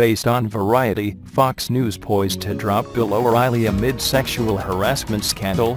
Based on Variety, Fox News poised to drop Bill O'Reilly amid sexual harassment scandal.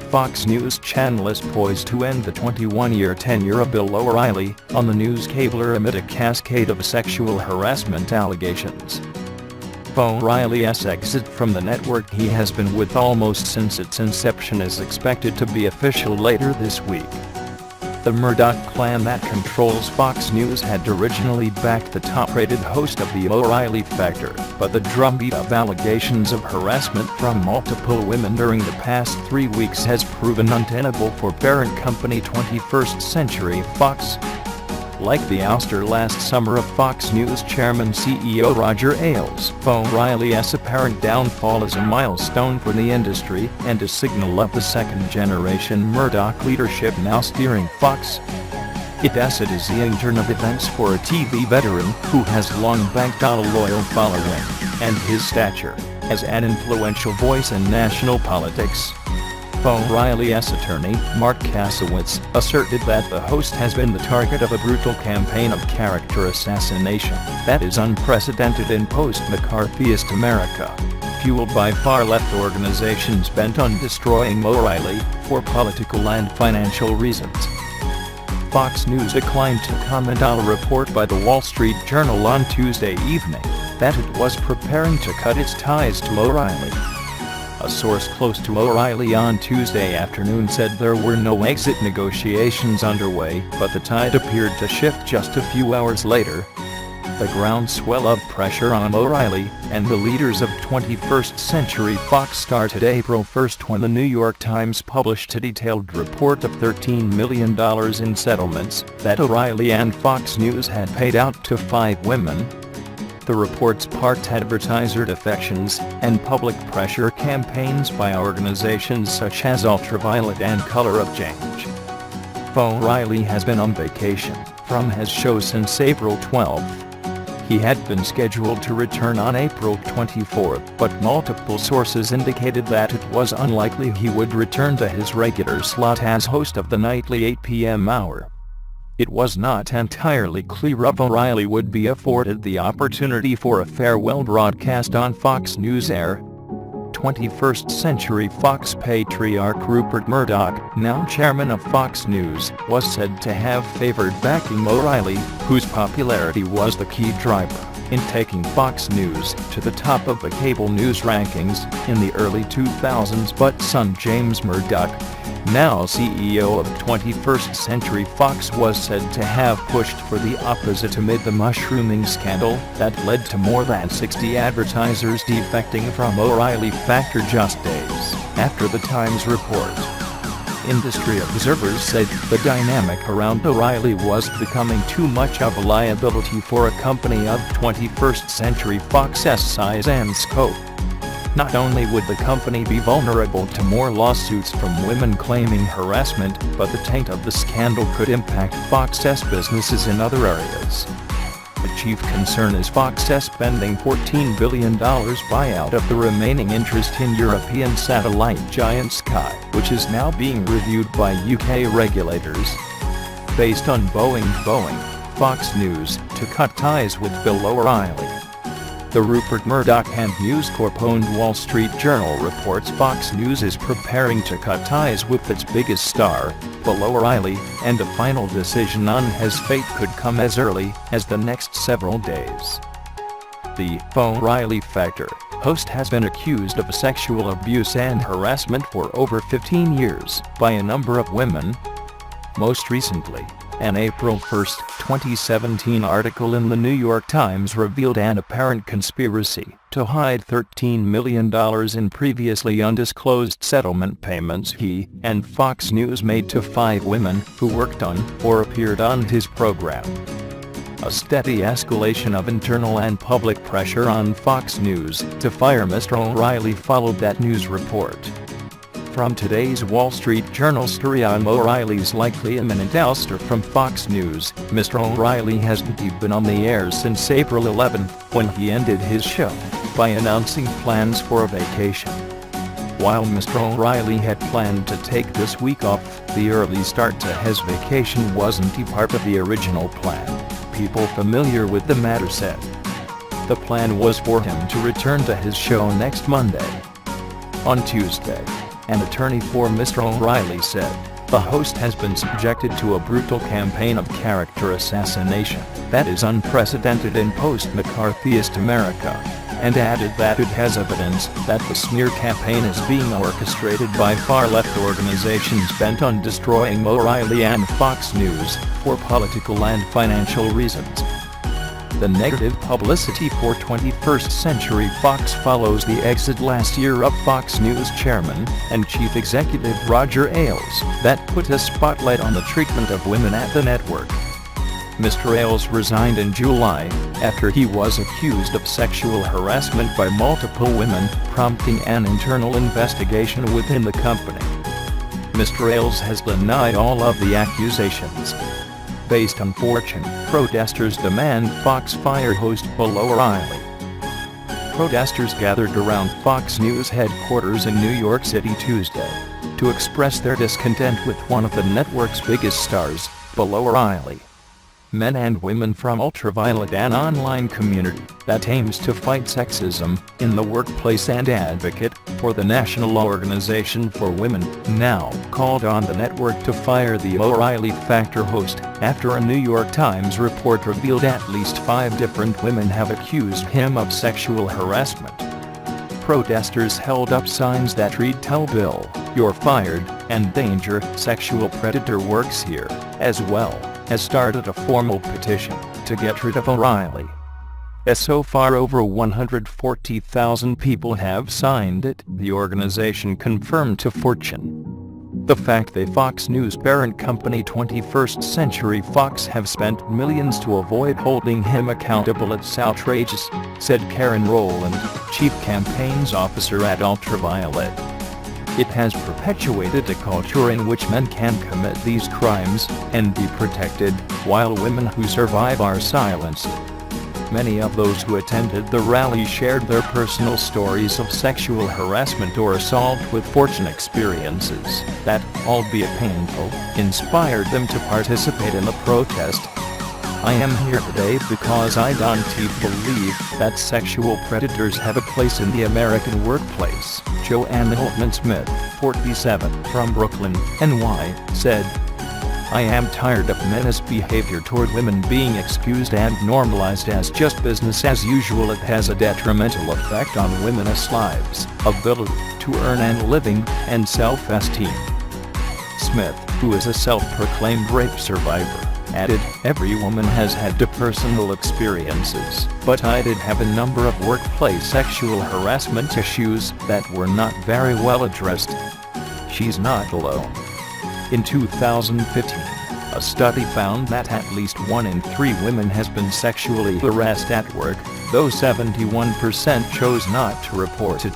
Fox News Channel is poised to end the 21-year tenure of Bill O'Reilly on the news cabler amid a cascade of sexual harassment allegations. O'Reilly's exit from the network he has been with almost since its inception is expected to be official later this week. The Murdoch clan that controls Fox News had originally backed the top-rated host of The O'Reilly Factor, but the drumbeat of allegations of harassment from multiple women during the past 3 weeks has proven untenable for parent company 21st Century Fox. Like the ouster last summer of Fox News Chairman-CEO Roger Ailes, O'Reilly's apparent downfall is a milestone for the industry and a signal of the second-generation Murdoch leadership now steering Fox. It is the turn of events for a TV veteran who has long banked on a loyal following and his stature as an influential voice in national politics. O'Reilly's attorney, Mark Kasowitz, asserted that the host has been the target of a brutal campaign of character assassination that is unprecedented in post-McCarthyist America, fueled by far-left organizations bent on destroying O'Reilly for political and financial reasons. Fox News declined to comment on a report by the Wall Street Journal on Tuesday evening that it was preparing to cut its ties to O'Reilly. A source close to O'Reilly on Tuesday afternoon said there were no exit negotiations underway, but the tide appeared to shift just a few hours later. The groundswell of pressure on O'Reilly and the leaders of 21st Century Fox started April 1 when the New York Times published a detailed report of $13 million in settlements that O'Reilly and Fox News had paid out to 5 women. The report's part advertiser defections and public pressure campaigns by organizations such as Ultraviolet and Color of Change. O'Reilly has been on vacation from his show since April 12. He had been scheduled to return on April 24, but multiple sources indicated that it was unlikely he would return to his regular slot as host of the nightly 8 p.m. hour. It was not entirely clear if O'Reilly would be afforded the opportunity for a farewell broadcast on Fox News air. 21st Century Fox patriarch Rupert Murdoch, now chairman of Fox News, was said to have favored backing O'Reilly, whose popularity was the key driver in taking Fox News to the top of the cable news rankings in the early 2000s, but son James Murdoch, now CEO of 21st Century Fox, was said to have pushed for the opposite amid the mushrooming scandal that led to more than 60 advertisers defecting from O'Reilly Factor just days after the Times report. Industry observers said the dynamic around O'Reilly was becoming too much of a liability for a company of 21st Century Fox's size and scope. Not only would the company be vulnerable to more lawsuits from women claiming harassment, but the taint of the scandal could impact Fox's businesses in other areas. The chief concern is Fox's pending $14 billion buyout of the remaining interest in European satellite giant Sky, which is now being reviewed by UK regulators. Based on Boeing, Fox News, to cut ties with Bill O'Reilly. The Rupert Murdoch and News Corp-owned Wall Street Journal reports Fox News is preparing to cut ties with its biggest star, Bill O'Reilly, and a final decision on his fate could come as early as the next several days. The O'Reilly Factor host has been accused of sexual abuse and harassment for over 15 years by a number of women. Most recently, an April 1, 2017 article in the New York Times revealed an apparent conspiracy to hide $13 million in previously undisclosed settlement payments he and Fox News made to 5 women who worked on or appeared on his program. A steady escalation of internal and public pressure on Fox News to fire Mr. O'Reilly followed that news report. From today's Wall Street Journal story on O'Reilly's likely imminent ouster from Fox News, Mr. O'Reilly hasn't been on the air since April 11, when he ended his show by announcing plans for a vacation. While Mr. O'Reilly had planned to take this week off, the early start to his vacation wasn't a part of the original plan, people familiar with the matter said. The plan was for him to return to his show next Monday. On Tuesday, an attorney for Mr. O'Reilly said, "The host has been subjected to a brutal campaign of character assassination that is unprecedented in post-McCarthyist America," and added that it has evidence that the smear campaign is being orchestrated by far-left organizations bent on destroying O'Reilly and Fox News for political and financial reasons. The negative publicity for 21st Century Fox follows the exit last year of Fox News chairman and chief executive Roger Ailes that put a spotlight on the treatment of women at the network. Mr. Ailes resigned in July after he was accused of sexual harassment by multiple women, prompting an internal investigation within the company. Mr. Ailes has denied all of the accusations. Based on Fortune, protesters demand Fox fire host Bill O'Reilly. Protesters gathered around Fox News headquarters in New York City Tuesday to express their discontent with one of the network's biggest stars, Bill O'Reilly. Men and women from ultraviolet, an online community that aims to fight sexism in the workplace and advocate for the National Organization for Women, now called on the network to fire the O'Reilly Factor host after a New York Times report revealed at least 5 different women have accused him of sexual harassment. Protesters held up signs that read "Tell Bill, you're fired," and "Danger, sexual predator works here," as well as started a formal petition to get rid of O'Reilly. As so far over 140,000 people have signed it, the organization confirmed to Fortune. The fact that Fox News parent company 21st Century Fox have spent millions to avoid holding him accountable is outrageous, said Karen Rowland, chief campaigns officer at Ultraviolet. It has perpetuated a culture in which men can commit these crimes and be protected, while women who survive are silenced. Many of those who attended the rally shared their personal stories of sexual harassment or assault with Fortune experiences that, albeit painful, inspired them to participate in the protest. "I am here today because I don't believe that sexual predators have a place in the American workplace," Joanne Holtman-Smith, 47, from Brooklyn, NY, said. "I am tired of men's behavior toward women being excused and normalized as just business as usual. It has a detrimental effect on women's lives, ability to earn a living, and self-esteem." Smith, who is a self-proclaimed rape survivor, added, "Every woman has had personal experiences, but I did have a number of workplace sexual harassment issues that were not very well addressed." She's not alone. In 2015, a study found that at least 1 in 3 women has been sexually harassed at work, though 71% chose not to report it.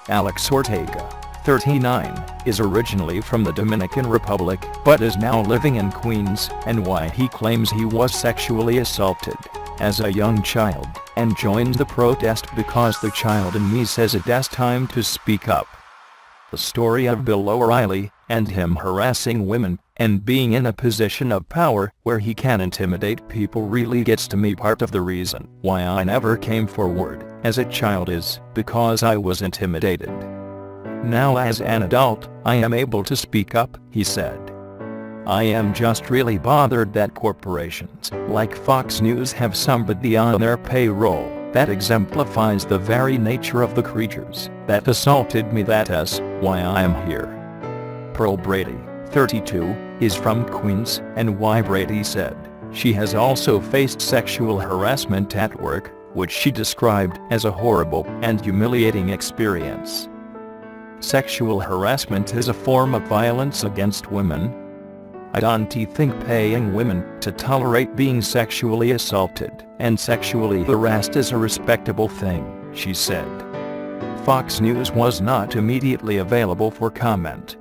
Alex Ortega, 39, is originally from the Dominican Republic but is now living in Queens, NY. He claims he was sexually assaulted as a young child and joined the protest because "the child in me says it's time to speak up." The story of Bill O'Reilly and him harassing women and being in a position of power where he can intimidate people really gets to me. "Part of the reason why I never came forward as a child is because I was intimidated. Now as an adult, I am able to speak up," he said. "I am just really bothered that corporations like Fox News have somebody on their payroll that exemplifies the very nature of the creatures that assaulted me. That's why I am here." Pearl Brady, 32, is from Queens, NY. Brady said she has also faced sexual harassment at work, which she described as a horrible and humiliating experience. "Sexual harassment is a form of violence against women. I don't think paying women to tolerate being sexually assaulted and sexually harassed is a respectable thing," she said. Fox News was not immediately available for comment,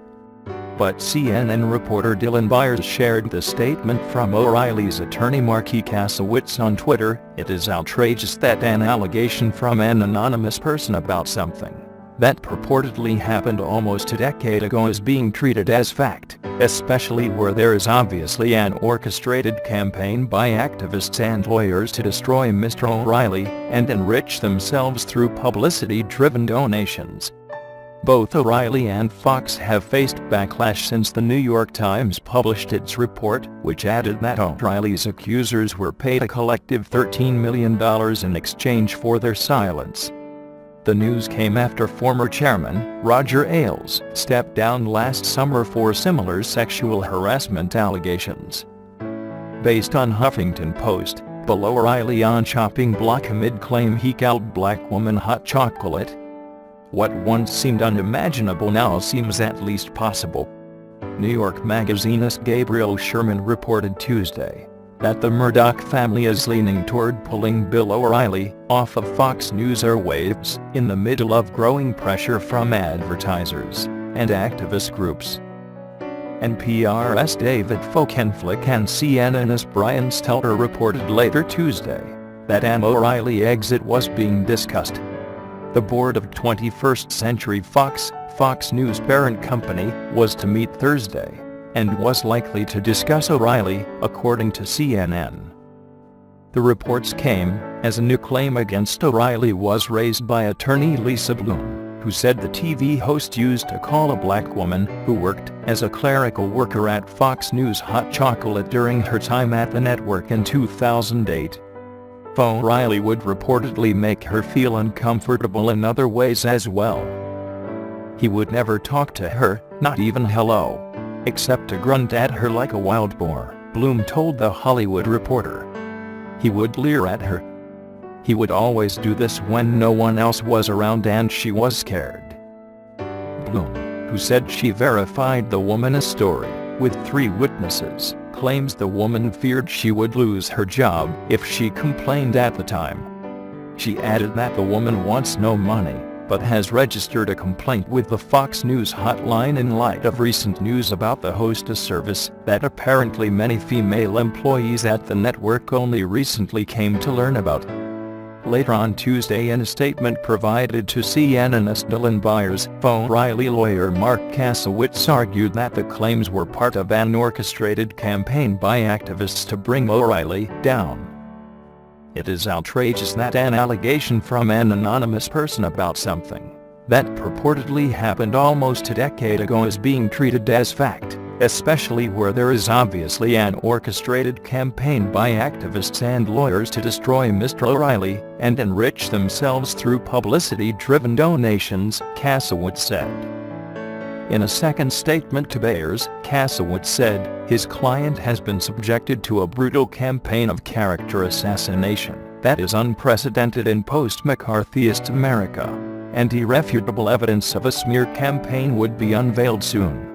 but CNN reporter Dylan Byers shared the statement from O'Reilly's attorney Marky Kasowitz on Twitter. "It is outrageous that an allegation from an anonymous person about something that purportedly happened almost a decade ago is being treated as fact, especially where there is obviously an orchestrated campaign by activists and lawyers to destroy Mr. O'Reilly and enrich themselves through publicity-driven donations. Both O'Reilly and Fox have faced backlash since the New York Times published its report, which added that O'Reilly's accusers were paid a collective $13 million in exchange for their silence. The news came after former chairman, Roger Ailes, stepped down last summer for similar sexual harassment allegations. Based on Huffington Post, below O'Reilly on chopping block amid claim he called black woman hot chocolate. What once seemed unimaginable now seems at least possible. New York Magazine's Gabriel Sherman reported Tuesday that the Murdoch family is leaning toward pulling Bill O'Reilly off of Fox News airwaves in the middle of growing pressure from advertisers and activist groups. NPR's David Folkenflik and CNN's Brian Stelter reported later Tuesday that an O'Reilly exit was being discussed. The board of 21st Century Fox News parent company, was to meet Thursday and was likely to discuss O'Reilly, according to CNN. The reports came as a new claim against O'Reilly was raised by attorney Lisa Bloom, who said the TV host used to call a black woman who worked as a clerical worker at Fox News hot chocolate during her time at the network in 2008. O'Reilly would reportedly make her feel uncomfortable in other ways as well. He would never talk to her, not even hello, except to grunt at her like a wild boar, Bloom told The Hollywood Reporter. He would leer at her. He would always do this when no one else was around and she was scared. Bloom, who said she verified the woman's story with 3 witnesses, claims the woman feared she would lose her job if she complained at the time. She added that the woman wants no money, but has registered a complaint with the Fox News hotline in light of recent news about the hostess service that apparently many female employees at the network only recently came to learn about. Later on Tuesday, in a statement provided to CNN's Dylan Byers, O'Reilly lawyer Mark Kasowitz argued that the claims were part of an orchestrated campaign by activists to bring O'Reilly down. It is outrageous that an allegation from an anonymous person about something that purportedly happened almost a decade ago is being treated as fact, especially where there is obviously an orchestrated campaign by activists and lawyers to destroy Mr. O'Reilly and enrich themselves through publicity-driven donations, Kasowitz said. In a second statement to Byers, Kasowitz said his client has been subjected to a brutal campaign of character assassination that is unprecedented in post-McCarthyist America, and irrefutable evidence of a smear campaign would be unveiled soon.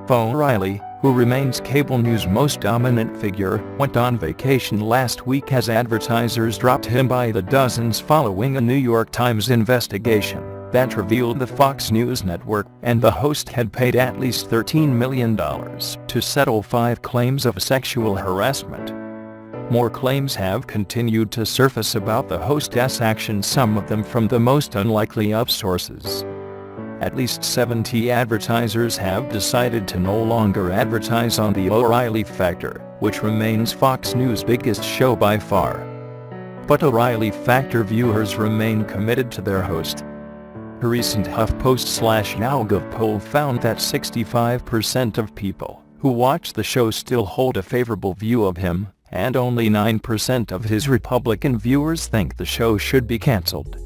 O'Reilly, who remains cable news' most dominant figure, went on vacation last week as advertisers dropped him by the dozens following a New York Times investigation that revealed the Fox News network and the host had paid at least $13 million to settle 5 claims of sexual harassment. More claims have continued to surface about the hostess' actions, some of them from the most unlikely of sources. At least 70 advertisers have decided to no longer advertise on The O'Reilly Factor, which remains Fox News' biggest show by far. But O'Reilly Factor viewers remain committed to their host. A recent HuffPost/YouGov poll found that 65% of people who watch the show still hold a favorable view of him, and only 9% of his Republican viewers think the show should be canceled.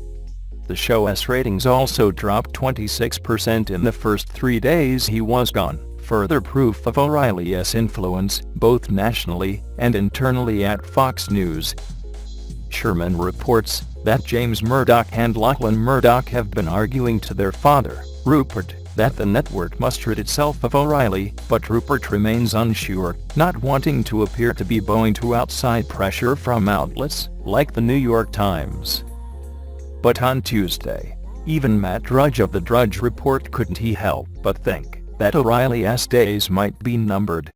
The show's ratings also dropped 26% in the first 3 days he was gone, further proof of O'Reilly's influence, both nationally and internally at Fox News. Sherman reports that James Murdoch and Lachlan Murdoch have been arguing to their father, Rupert, that the network must rid itself of O'Reilly, but Rupert remains unsure, not wanting to appear to be bowing to outside pressure from outlets like the New York Times. But on Tuesday, even Matt Drudge of the Drudge Report couldn't help but think that O'Reilly's days might be numbered.